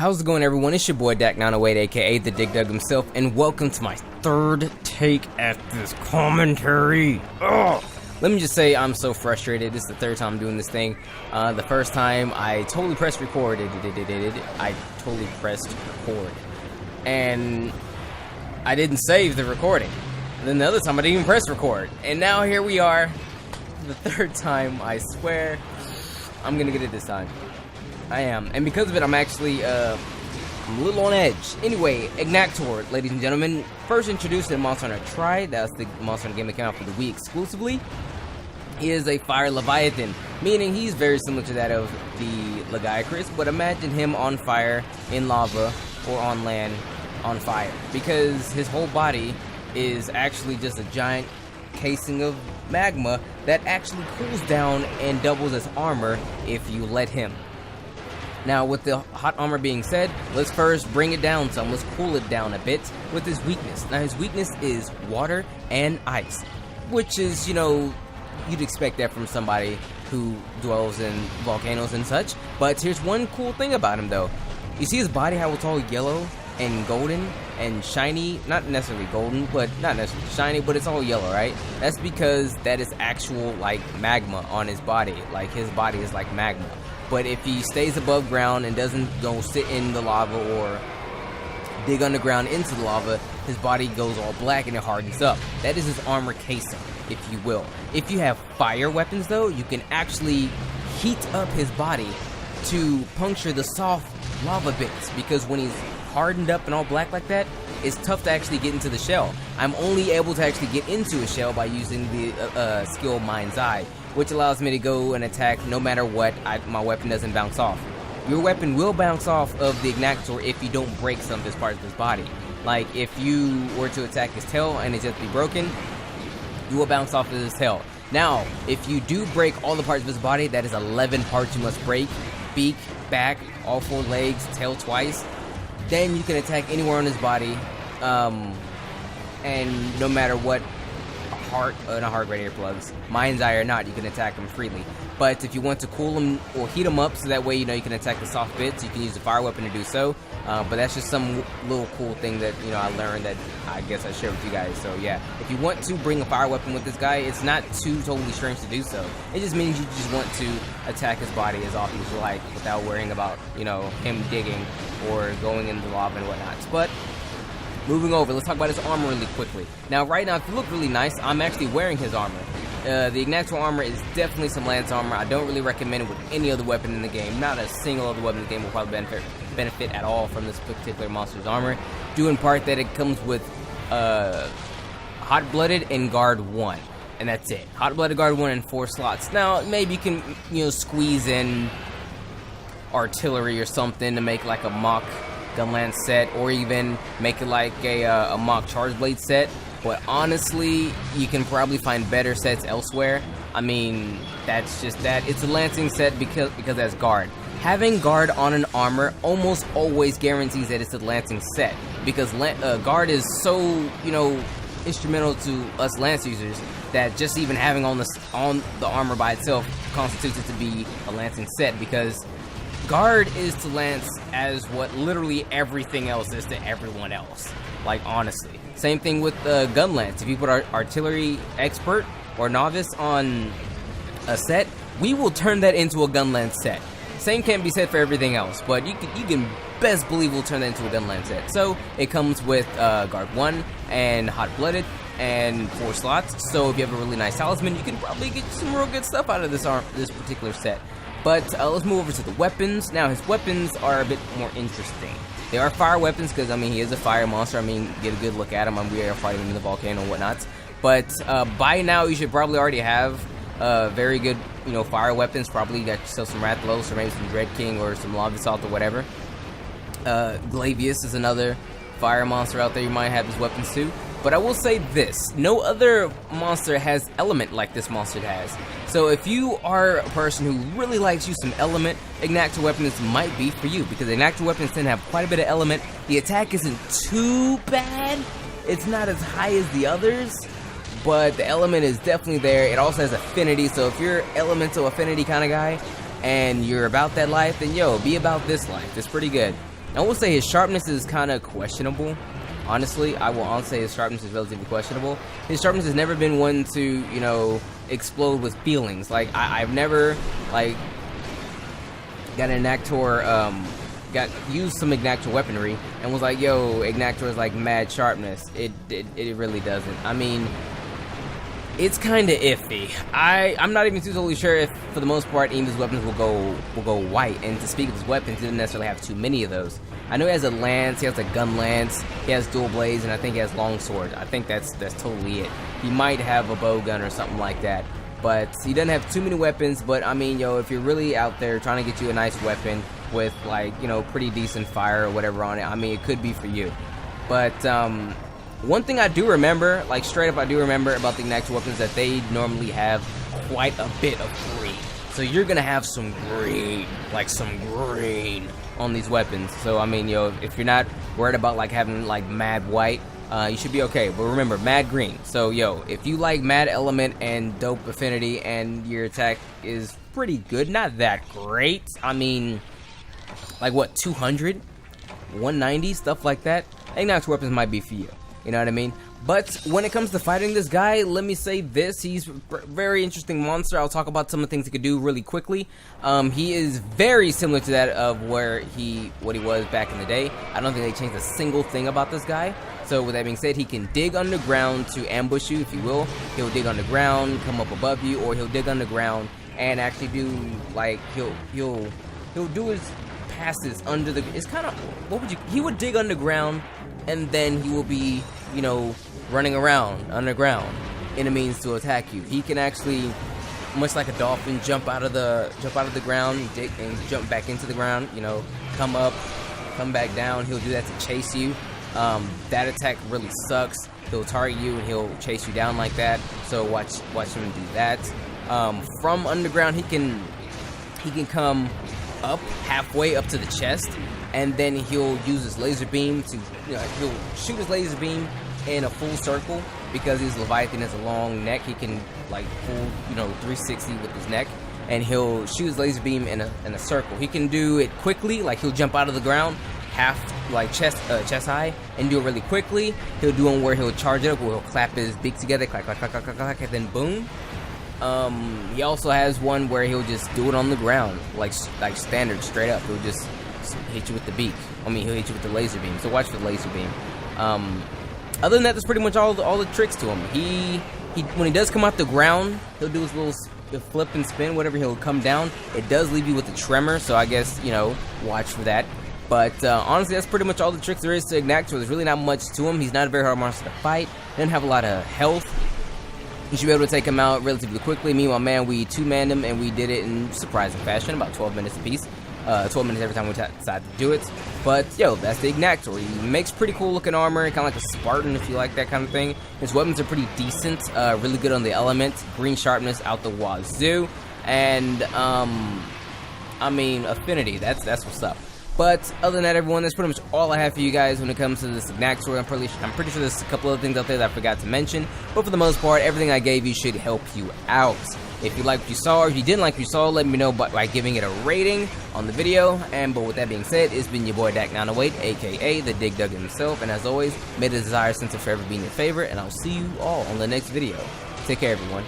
How's it going, everyone? It's your boy Dak908, aka the Dig Dug himself, and welcome to my third take at this commentary. Ugh. Let me just say, I'm so frustrated. This is the third time I'm doing this thing. The first time I totally pressed record. I totally pressed record, and I didn't save the recording. And then the other time I didn't even press record, and now here we are. The third time, I swear, I'm gonna get it this time. I am, and because of it, I'm actually I'm a little on edge. Anyway, Agnaktor, ladies and gentlemen, first introduced in Monster Hunter Tri. That's the Monster Hunter game that came out for the Wii exclusively. He is a fire leviathan, meaning he's very similar to that of the Legiacris, but imagine him on fire in lava or on land on fire, because his whole body is actually just a giant casing of magma that actually cools down and doubles as armor if you let him. Now, with the hot armor being said, let's first bring it down some. Let's cool it down a bit with his weakness. Now, his weakness is water and ice, which is, you know, you'd expect that from somebody who dwells in volcanoes and such. But here's one cool thing about him, though. You see his body, how it's all yellow and golden and shiny? Not necessarily golden, but not necessarily shiny, but it's all yellow, right? That's because that is actual, like, magma on his body. Like, his body is like magma. But if he stays above ground and doesn't go sit in the lava or dig underground into the lava, his body goes all black and it hardens up. That is his armor casing, if you will. If you have fire weapons, though, you can actually heat up his body to puncture the soft lava bits, because when he's hardened up and all black like that, it's tough to actually get into the shell. I'm only able to actually get into a shell by using the skill Mind's Eye, which allows me to go and attack no matter what. My weapon doesn't bounce off. Your weapon will bounce off of the Agnaktor if you don't break some of his parts of his body. Like, if you were to attack his tail and it just be broken, you will bounce off of his tail. Now, if you do break all the parts of his body, that is 11 parts you must break. Beak, back, all 4 legs, tail twice. Then you can attack anywhere on his body, and no matter what not heart rate earplugs, Mind's Eye or not, you can attack him freely. But if you want to cool him or heat him up so that way, you know, you can attack the soft bits, you can use the fire weapon to do so. But that's just some little cool thing that, you know, I learned that I guess I share with you guys. So yeah, if you want to bring a fire weapon with this guy, it's not too totally strange to do so. It just means you just want to attack his body as often as you like without worrying about, you know, him digging or going into the lava and whatnot. But moving over, let's talk about his armor really quickly. Now, right now, if you look really nice, I'm actually wearing his armor. The Agnaktor armor is definitely some lance armor. I don't really recommend it with any other weapon in the game. Not a single other weapon in the game will probably benefit at all from this particular monster's armor. Due in part that it comes with Hot-Blooded and Guard 1. And that's it. Hot-Blooded, Guard 1, and 4 slots. Now, maybe you can, you know, squeeze in artillery or something to make like a mock gunlance set, or even make it like a mock charge blade set. But honestly, you can probably find better sets elsewhere. I mean, that's just that. It's a lancing set because that's guard. Having guard on an armor almost always guarantees that it's a lancing set, because guard is so, you know, instrumental to us lance users that just even having on the armor by itself constitutes it to be a lancing set, because guard is to lance as what literally everything else is to everyone else. Like, honestly. Same thing with gun lance. If you put artillery expert or novice on a set, we will turn that into a gun lance set. Same can't be said for everything else, but you can best believe we'll turn that into a gun lance set. So it comes with guard 1 and hot-blooded and 4 slots. So if you have a really nice talisman, you can probably get some real good stuff out of this particular set. But let's move over to the weapons. Now, his weapons are a bit more interesting. They are fire weapons because, I mean, he is a fire monster. I mean, get a good look at him. We are fighting him in the volcano and whatnot. But by now, you should probably already have very good, you know, fire weapons. Probably got yourself some Rathalos or maybe some Dread King or some Lava Salt or whatever. Glavius is another fire monster out there. You might have his weapons too. But I will say this, no other monster has element like this monster has. So if you are a person who really likes you some element, Agnaktor weapons might be for you, because Agnaktor weapons tend to have quite a bit of element. The attack isn't too bad. It's not as high as the others, but the element is definitely there. It also has affinity, so if you're elemental affinity kind of guy and you're about that life, then yo, be about this life. It's pretty good. I will say his sharpness is kind of questionable. Honestly, I will honestly say his sharpness is relatively questionable. His sharpness has never been one to, you know, explode with feelings. Like, I've never, like, got an Agnaktor, used some Agnaktor weaponry and was like, yo, Agnaktor is like mad sharpness. It really doesn't. I mean, it's kind of iffy. I'm not even totally sure if, for the most part, any of his weapons will go white. And to speak of his weapons, he doesn't necessarily have too many of those. I know he has a lance, he has a gun lance, he has dual blades, and I think he has long sword. I think that's totally it. He might have a bow gun or something like that, but he doesn't have too many weapons. But I mean, yo, if you're really out there trying to get you a nice weapon with, like, you know, pretty decent fire or whatever on it, I mean, it could be for you. But one thing I do remember, like straight up, I do remember about the Agnaktor weapons that they normally have quite a bit of green. So you're gonna have some green, like some green on these weapons. So I mean, yo, if you're not worried about like having like mad white, you should be okay. But remember, mad green. So yo, if you like mad element and dope affinity and your attack is pretty good, not that great. I mean, like what, 200, 190, stuff like that. Agnaktor weapons might be for you. You know what I mean? But when it comes to fighting this guy, let me say this. He's a very interesting monster. I'll talk about some of the things he could do really quickly. He is very similar to that of what he was back in the day. I don't think they changed a single thing about this guy. So with that being said, he can dig underground to ambush you, if you will. He'll dig underground, come up above you, or he'll dig underground and actually do, like, he'll do his passes under the, it's kind of, he would dig underground, and then he will be, you know, running around underground in a means to attack you. He can actually, much like a dolphin, jump out of the ground, dig and jump back into the ground, you know, come up, come back down. He'll do that to chase you. That attack really sucks. He'll target you and he'll chase you down like that. So watch him do that. From underground, he can come up halfway up to the chest, and then he'll use his laser beam to, you know, he'll shoot his laser beam in a full circle. Because his Leviathan has a long neck, he can like full, you know, 360 with his neck, and he'll shoot his laser beam in a circle. He can do it quickly, like he'll jump out of the ground half, like chest high, and do it really quickly. He'll do one where he'll charge it up, where he'll clap his beak together, clack, clack, clack, clack, clack, clack, and then boom. He also has one where he'll just do it on the ground, like standard, straight up. He'll just hit you with the beak. I mean, he'll hit you with the laser beam. So watch for the laser beam. Other than that, that's pretty much all the tricks to him. He when he does come out the ground, he'll do his little flip and spin, whatever. He'll come down. It does leave you with a tremor, so I guess, you know, watch for that. But honestly, that's pretty much all the tricks there is to Agnaktor. There's really not much to him. He's not a very hard monster to fight. He doesn't have a lot of health. You should be able to take him out relatively quickly. Me and my man, we two-manned him, and we did it in surprising fashion, about 12 minutes apiece. 12 minutes every time we decide to do it. But, yo, that's the Agnaktor. He makes pretty cool looking armor, kind of like a Spartan if you like that kind of thing. His weapons are pretty decent, really good on the element. Green sharpness out the wazoo. And, I mean, affinity, that's what's up. But other than that, everyone, that's pretty much all I have for you guys when it comes to this Agnaktor. I'm pretty sure there's a couple other things out there that I forgot to mention. But for the most part, everything I gave you should help you out. If you like what you saw, or if you didn't like what you saw, let me know by giving it a rating on the video. But with that being said, it's been your boy Dak908, aka the Dig Dug himself. And as always, may the desire sense of forever be in your favorite. And I'll see you all on the next video. Take care, everyone.